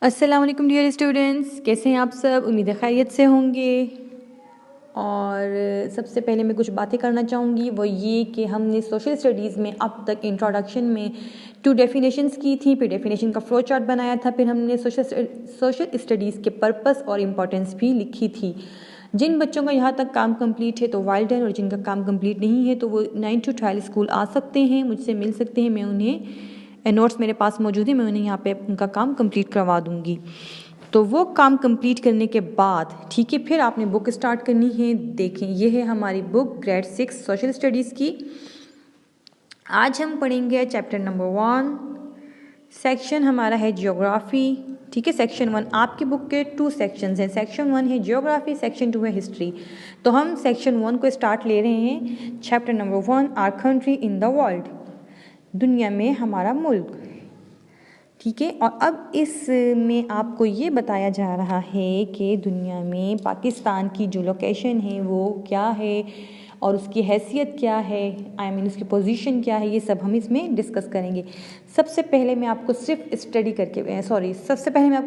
अस्सलाम वालेकुम dear students, कैसे हैं आप सब। उम्मीद है खैरियत से होंगे। और सबसे पहले मैं कुछ बातें करना चाहूँगी, वो ये कि हमने सोशल स्टडीज़ में अब तक इंट्रोडक्शन में 2 डेफिनेशंस की थी, फिर डेफिनेशन का फ्लो चार्ट बनाया था, फिर हमने सोशल स्टडीज़ के पर्पस और इम्पोर्टेंस भी लिखी थी। जिन बच्चों का यहाँ तक काम कंप्लीट है तो वाइल्ड है, और जिनका काम कंप्लीट नहीं है तो वो 9 to 12 स्कूल आ सकते हैं, मुझसे मिल सकते हैं। मैं उन्हें नोट्स मेरे पास मौजूद है, मैं उन्हें यहाँ पे उनका काम कंप्लीट करवा दूँगी। तो वो काम कंप्लीट करने के बाद ठीक है, फिर आपने बुक स्टार्ट करनी है। देखें, ये है हमारी बुक ग्रेड 6 सोशल स्टडीज़ की। आज हम पढ़ेंगे चैप्टर नंबर 1। सेक्शन हमारा है जियोग्राफी। ठीक है, सेक्शन 1 आपकी बुक के 2 सेक्शंस हैं। सेक्शन 1 है जियोग्राफी, सेक्शन 2 है हिस्ट्री। तो हम सेक्शन 1 को स्टार्ट ले रहे हैं। Chapter number 1, our country in the world, दुनिया में हमारा मुल्क। ठीक है, और अब इसमें आपको ये बताया जा रहा है कि दुनिया में पाकिस्तान की जो लोकेशन है वो क्या है और उसकी हैसियत क्या है, उसकी पोजीशन क्या है, ये सब हम इसमें डिस्कस करेंगे। सबसे पहले मैं आपको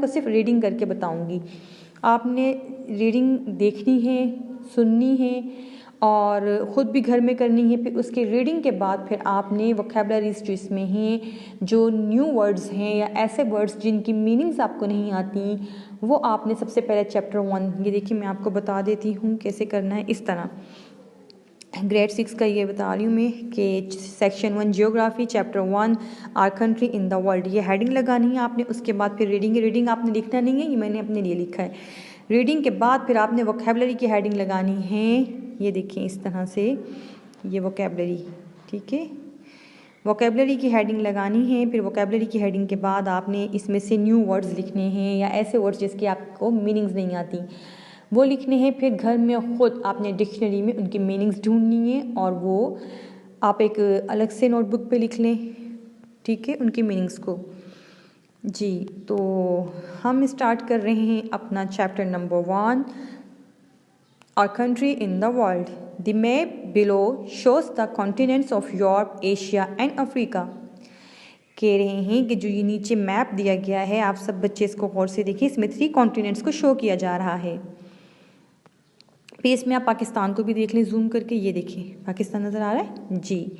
सिर्फ रीडिंग करके बताऊंगी। आपने रीडिंग देखनी है, सुननी है और ख़ुद भी घर में करनी है। फिर उसके रीडिंग के बाद फिर आपने वोकैबुलरीज जो इसमें हैं, जो न्यू वर्ड्स हैं या ऐसे वर्ड्स जिनकी मीनिंग्स आपको नहीं आती, वो आपने सबसे पहले चैप्टर 1, ये देखिए मैं आपको बता देती हूँ कैसे करना है। इस तरह ग्रेड 6 का ये बता रही हूँ मैं कि section 1 geography, chapter 1 our country in the world, ये हेडिंग लगानी है आपने। उसके बाद फिर रीडिंग आपने लिखना नहीं है, ये मैंने अपने लिए लिखा है। रीडिंग के बाद फिर आपने वोकैबुलरी की हेडिंग लगानी है। ये देखिए इस तरह से, ये वोकैबुलरी, ठीक है, वोकैबुलरी की हेडिंग लगानी है। फिर वोकैबुलरी की हेडिंग के बाद आपने इसमें से न्यू वर्ड्स लिखने हैं या ऐसे वर्ड्स जिसकी आपको मीनिंग्स नहीं आती, वो लिखने हैं। फिर घर में ख़ुद आपने डिक्शनरी में उनकी मीनिंग्स ढूंढनी है और वो आप एक अलग से नोटबुक पे लिख लें, ठीक है, उनकी मीनिंग्स को। जी, तो हम स्टार्ट कर रहे हैं अपना chapter number 1, our country in the world. The map below shows the continents of Europe, Asia and Africa. कह रहे हैं कि जो ये नीचे मैप दिया गया है, आप सब बच्चे इसको गौर से देखिए, इसमें 3 कॉन्टिनेंट्स को शो किया जा रहा है। फिर इसमें आप पाकिस्तान को भी देख लें जूम करके, ये देखिए पाकिस्तान नज़र आ रहा है जी।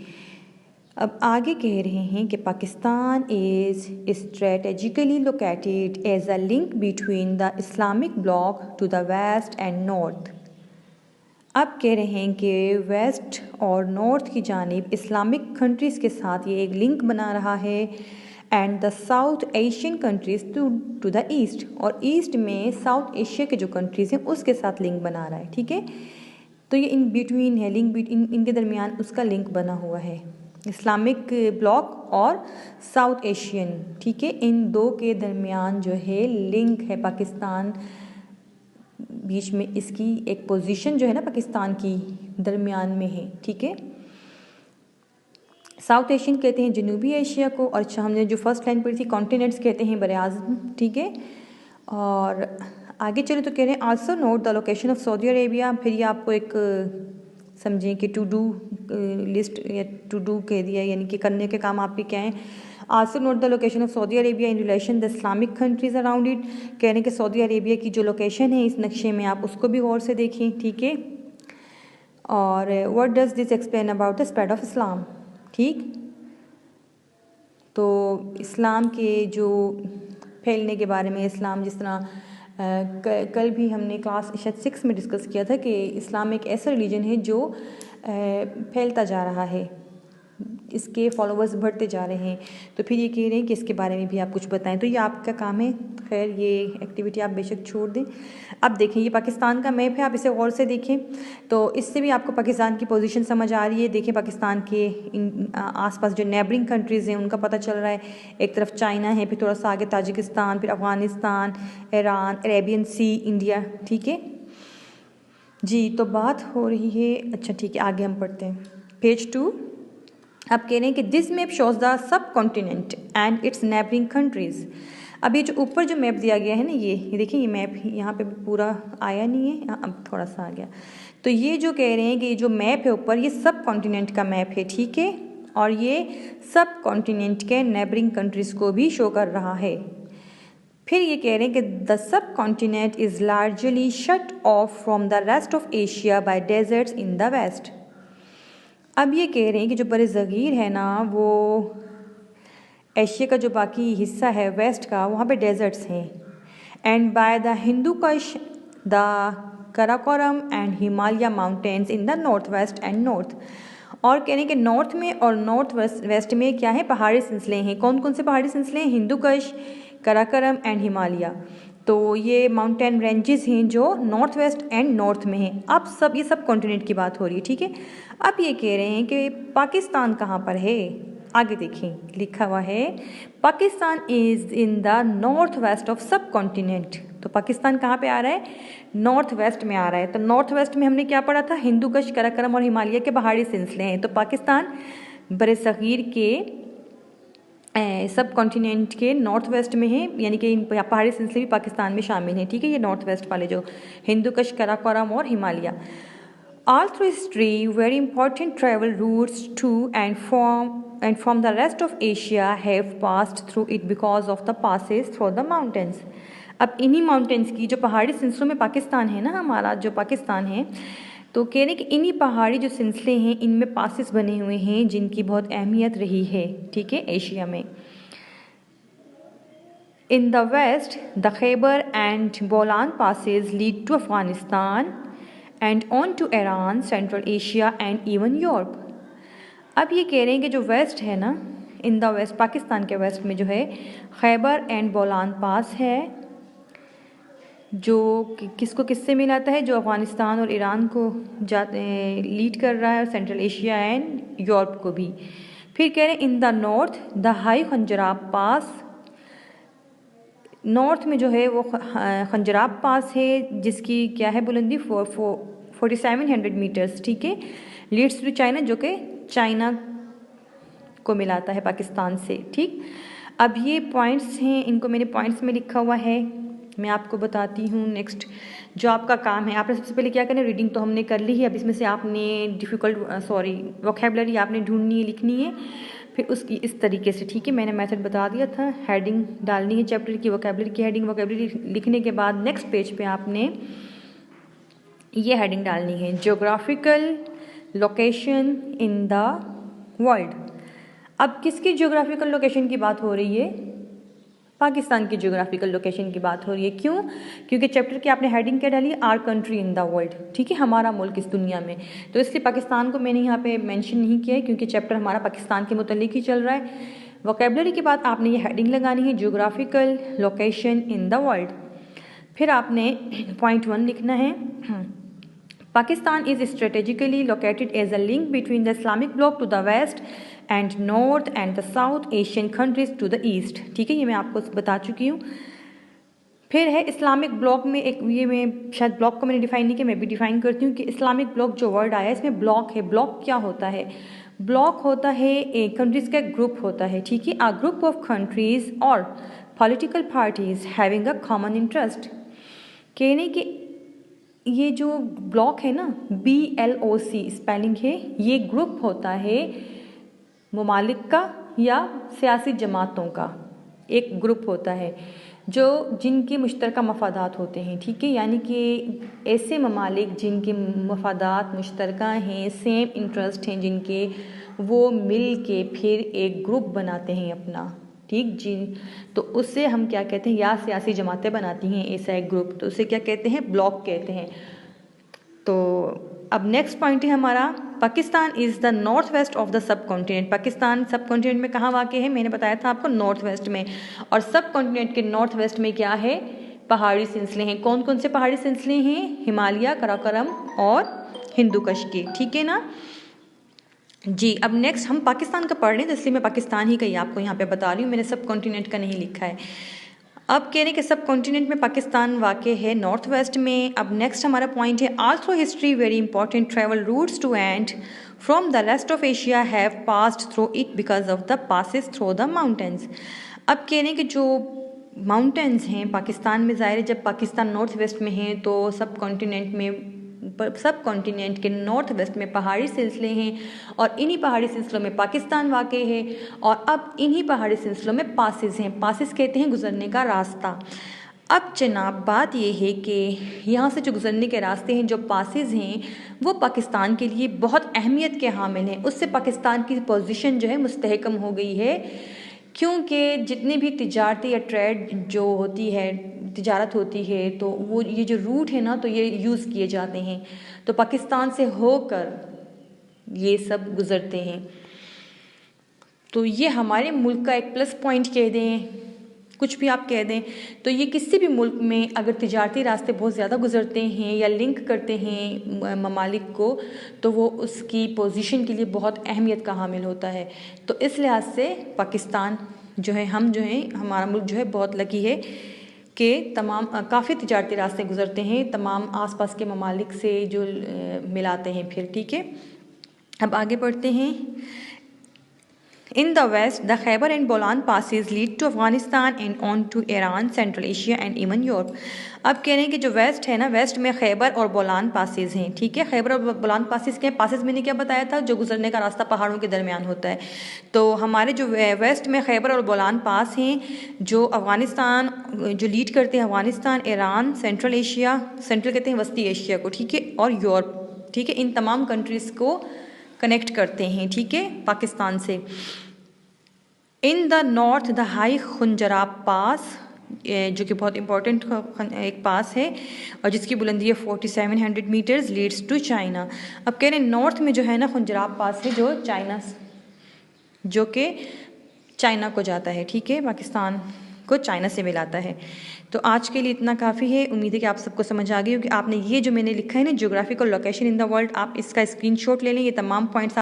अब आगे कह रहे हैं कि Pakistan is strategically located as a link between the Islamic bloc to the west and north. अब कह रहे हैं कि वेस्ट और नॉर्थ की जानिब इस्लामिक कंट्रीज़ के साथ ये एक लिंक बना रहा है, and the South Asian countries to the east, और ईस्ट में साउथ एशिया के जो कंट्रीज़ हैं उसके साथ लिंक बना रहा है। ठीक है, तो ये इन बिटवीन है, इनके दरमियान उसका लिंक बना हुआ है, इस्लामिक ब्लॉक और साउथ एशियन। ठीक है, इन दो के दरमियान जो है लिंक है, पाकिस्तान बीच में इसकी एक पोजीशन जो है ना पाकिस्तान की दरमियान में है। ठीक है, साउथ एशियन कहते हैं जनूबी एशिया को, और हमने जो फर्स्ट लाइन पढ़ी थी कॉन्टिनेंट्स कहते हैं बरे आज़म। ठीक है, और आगे चले तो कह रहे हैं also note the location of Saudi Arabia. फिर ये आपको एक समझें कि टू डू लिस्ट या टू डू कह दिया, यानी कि करने के काम आपके क्या हैं। Also note the location of Saudi Arabia in relation the Islamic countries around it. कह रहे हैं कि सऊदी अरेबिया की जो लोकेशन है इस नक्शे में, आप उसको भी गौर से देखें। ठीक है, और what does this explain about the spread of Islam. ठीक, तो इस्लाम के जो फैलने के बारे में, इस्लाम जिस तरह कल भी हमने क्लास शायद 6 में डिस्कस किया था कि इस्लाम एक ऐसा रिलीजन है जो फैलता जा रहा है, इसके फॉलोअर्स बढ़ते जा रहे हैं। तो फिर ये कह रहे हैं कि इसके बारे में भी आप कुछ बताएं, तो ये आपका काम है। खैर ये एक्टिविटी आप बेशक छोड़ दें। अब देखें, ये पाकिस्तान का मैप है, आप इसे गौर से देखें तो इससे भी आपको पाकिस्तान की पोजीशन समझ आ रही है। देखें पाकिस्तान के आसपास जो नेबरिंग कंट्रीज़ हैं उनका पता चल रहा है। एक तरफ चाइना है, फिर थोड़ा सा आगे ताजिकिस्तान, फिर अफ़गानिस्तान, ईरान, अरेबियन सी, इंडिया। ठीक है जी, तो बात हो रही है। अच्छा ठीक है, आगे हम पढ़ते हैं पेज 2। अब कह रहे हैं कि this map shows the sub continent and it's neighbouring countries. अब ये जो ऊपर जो मैप दिया गया है ना, ये देखिए, ये मैप यहाँ पे पूरा आया नहीं है, अब थोड़ा सा आ गया। तो ये जो कह रहे हैं कि ये जो मैप है ऊपर, ये सब कॉन्टिनेंट का मैप है। ठीक है, और ये सब कॉन्टिनेंट के नेबरिंग कंट्रीज़ को भी शो कर रहा है। फिर ये कह रहे हैं कि the subcontinent is largely shut off from the rest of Asia by deserts in the west. अब ये कह रहे हैं कि जो बर ज़गीर है ना, वो एशिया का जो बाकी हिस्सा है वेस्ट का, वहाँ पे डेजर्ट्स हैं। एंड बाय द हिंदू कश, the Karakoram and Himalaya mountains in the north west and north. और कह रहे हैं कि नॉर्थ में और नॉर्थ वेस्ट में क्या है, पहाड़ी सिलसिले हैं। कौन कौन से पहाड़ी सिलसिले हैं? हिंदू कश, कराकोरम एंड हिमालय। तो ये माउंटेन रेंजेस हैं जो नॉर्थ वेस्ट एंड नॉर्थ में हैं। अब सब ये सब कॉन्टिनेंट की बात हो रही है, ठीक है। अब ये कह रहे हैं कि पाकिस्तान कहाँ पर है। आगे देखें, लिखा हुआ है Pakistan is in the north west of सब कॉन्टिनेंट। तो पाकिस्तान कहाँ पे आ रहा है? नॉर्थ वेस्ट में आ रहा है। तो नॉर्थ वेस्ट में हमने क्या पढ़ा था? हिंदू कश, कराकोरम और हिमालय के पहाड़ी सिलसिले हैं। तो पाकिस्तान बरसगीर के सब कॉन्टिनेंट के नॉर्थ वेस्ट में है, यानी कि इन पहाड़ी सिलसिले भी पाकिस्तान में शामिल हैं, ठीक है। ये नॉर्थ वेस्ट वाले जो हिंदू कश, कराकोरम और Himalaya. All through history, very important travel routes to and from the rest of Asia have passed through it because of the passes through the mountains. अब इन्हीं माउंटेन्स की, जो पहाड़ी सिलसिलों में पाकिस्तान है ना, हमारा जो पाकिस्तान है, तो कह रहे कि इन्हीं पहाड़ी जो सिलसिले हैं इनमें पासेस बने हुए हैं जिनकी बहुत अहमियत रही है, ठीक है, एशिया में। In the west the Khyber and Bolan passes lead to Afghanistan and on to Iran, Central Asia and even Europe. अब ये कह रहे हैं कि जो वेस्ट है ना, इन द वेस्ट, पाकिस्तान के वेस्ट में जो है खैबर एंड बोलान पास है, जो किसको किससे मिलाता है? जो अफ़गानिस्तान और ईरान को लीड कर रहा है, और सेंट्रल एशिया एंड यूरोप को भी। फिर कह रहे हैं in the north the high Khunjerab pass, north में जो है वो खंजराब पास है, जिसकी क्या है बुलंदी 4700 मीटर्स, ठीक है। लीड्स टू चाइना, जो कि चाइना को मिलाता है पाकिस्तान से, ठीक। अब ये पॉइंट्स हैं, इनको मैंने पॉइंट्स में लिखा हुआ है, मैं आपको बताती हूँ। नेक्स्ट जो आपका काम है, आपने सबसे पहले क्या करना है, रीडिंग तो हमने कर ली है। अब इसमें से आपने वोकैबुलरी आपने ढूंढनी है, लिखनी है, फिर उसकी इस तरीके से, ठीक है। मैंने मेथड बता दिया था। हेडिंग डालनी है चैप्टर की, वोकैबुलरी की हेडिंग। वोकैबुलरी लिखने के बाद नेक्स्ट पेज पे आपने ये हेडिंग डालनी है, geographical location in the world. अब किसकी ज्योग्राफिकल लोकेशन की बात हो रही है? पाकिस्तान की ज्योग्राफिकल लोकेशन की बात हो रही है। क्यों? क्योंकि चैप्टर की आपने हेडिंग क्या डाली? Our country in the world, ठीक है, हमारा मुल्क इस दुनिया में। तो इसलिए पाकिस्तान को मैंने यहाँ पे मेंशन नहीं किया है, क्योंकि चैप्टर हमारा पाकिस्तान के मुतालिक ही चल रहा है। वोकैबुलरी के बाद आपने ये हेडिंग लगानी है, geographical location in the world. फिर आपने पॉइंट 1 लिखना है, Pakistan is strategically located as a link between the Islamic bloc to the west and north and the South Asian countries to the east, ठीक है, ये मैं आपको बता चुकी हूँ। फिर है इस्लामिक ब्लॉक में एक, ये मैं शायद ब्लॉक को मैंने डिफाइन नहीं किया, मैं भी डिफाइन करती हूँ कि इस्लामिक ब्लॉक जो वर्ड आया इसमें ब्लॉक है। ब्लॉक क्या होता है? ब्लॉक होता है एक कंट्रीज का ग्रुप होता है, ठीक है, अ ग्रुप ऑफ कंट्रीज और political parties having a common interest. कहने कि ये जो ब्लॉक है ना, BLOC स्पेलिंग है, ये ग्रुप होता है ममालिक का या सियासी जमातों का एक ग्रुप होता है जो जिनके मुश्तरका मफादात होते हैं, ठीक है, यानी कि ऐसे ममालिक जिनके मफादात मुश्तरका हैं, सेम इंटरेस्ट हैं जिनके, वो मिल के फिर एक ग्रुप बनाते हैं अपना, ठीक जी। तो उससे हम क्या कहते हैं, या सियासी जमातें बनाती हैं ऐसा एक ग्रुप, तो उसे क्या कहते हैं? ब्लॉक कहते हैं। तो अब नेक्स्ट पॉइंट है हमारा, Pakistan is the north west of the sub continent. Pakistan सब कॉन्टिनेंट में कहाँ वाक़ है? मैंने बताया था आपको, नॉर्थ वेस्ट में। और सब कॉन्टिनेंट के नॉर्थ वेस्ट में क्या है? पहाड़ी सिलसिले हैं। कौन कौन से पहाड़ी सिलसिले हैं? हिमालय, कराकोरम और हिंदू कश के, ठीक है ना जी। अब नेक्स्ट हम पाकिस्तान का पढ़ रहे हैं, तो इसलिए मैं पाकिस्तान ही कहीं आपको यहाँ पे बता रही हूँ, मैंने सब कॉन्टिनेंट का नहीं लिखा है। अब कह रहे हैं कि सब कॉन्टिनेंट में पाकिस्तान वाक़े है नॉर्थ वेस्ट में। अब नेक्स्ट हमारा पॉइंट है, also history very important travel routes to and from the rest of Asia have passed through it because of the passes through the mountains. अब कह रहे हैं कि जो माउंटेन्स हैं पाकिस्तान में, ज़ाहिर है जब पाकिस्तान नॉर्थ वेस्ट में है तो सब कॉन्टिनेंट में सब कॉन्टिनेंट के नॉर्थ वेस्ट में पहाड़ी सिलसिले हैं और इन्हीं पहाड़ी सिलसिलों में पाकिस्तान वाक़ है। और अब इन्हीं पहाड़ी सिलसिलों में पासेस हैं। पासेस कहते हैं गुजरने का रास्ता। अब जनाब बात यह है कि यहाँ से जो गुजरने के रास्ते हैं, जो पासेस हैं, वो पाकिस्तान के लिए बहुत अहमियत के हामिल हैं। उससे पाकिस्तान की पोजीशन जो है मुस्तहकम हो गई है, क्योंकि जितनी भी तिजारती या ट्रेड जो होती है, तिजारत होती है, तो वो ये जो रूट है ना, तो ये यूज़ किए जाते हैं। तो पाकिस्तान से होकर ये सब गुज़रते हैं। तो ये हमारे मुल्क का एक प्लस पॉइंट कह दें, कुछ भी आप कह दें, तो ये किसी भी मुल्क में अगर तिजारती रास्ते बहुत ज़्यादा गुजरते हैं या लिंक करते हैं ममालिक को, तो वो उसकी पोजीशन के लिए बहुत अहमियत का हामिल होता है। तो इस लिहाज से पाकिस्तान जो है, हम जो हैं, हमारा मुल्क जो है बहुत लकी है कि तमाम काफ़ी तिजारती रास्ते गुजरते हैं तमाम आसपास के ममालिक से जो मिलाते हैं फिर। ठीक है, अब आगे बढ़ते हैं। In the west, the Khyber and Bolan passes lead to Afghanistan and on to Iran, Central Asia and even Europe. अब कह रहे हैं कि जो वेस्ट है ना, वेस्ट में खैबर और बोलान पासेस हैं। ठीक है, खैबर और बोलान पासेस के पासेस मैंने क्या बताया था, जो गुजरने का रास्ता पहाड़ों के दरमियान होता है। तो हमारे जो वेस्ट में खैबर और बोलान पास हैं, जो अफ़गानिस्तान जो लीड करते हैं, Afghanistan, Iran, Central Asia, central कहते हैं वस्ती एशिया को, ठीक है, और यूरोप, ठीक है, इन तमाम कंट्रीज़ को कनेक्ट करते हैं, ठीक है, पाकिस्तान से। In the north the high Khunjerab pass, जो कि बहुत इंपॉर्टेंट एक पास है और जिसकी बुलंदी है 4700 मीटर्स, लीड्स टू चाइना। अब कह रहे हैं नॉर्थ में जो है ना खुंजराब पास है, जो चाइना, जो कि चाइना को जाता है, ठीक है, पाकिस्तान को चाइना से मिलाता है। तो आज के लिए इतना काफ़ी है। उम्मीद है कि आप सबको समझ आ गई होगी। आपने ये जो मैंने लिखा है ना, geographical location in the world, आप इसका स्क्रीनशॉट ले लें। ये तमाम पॉइंट्स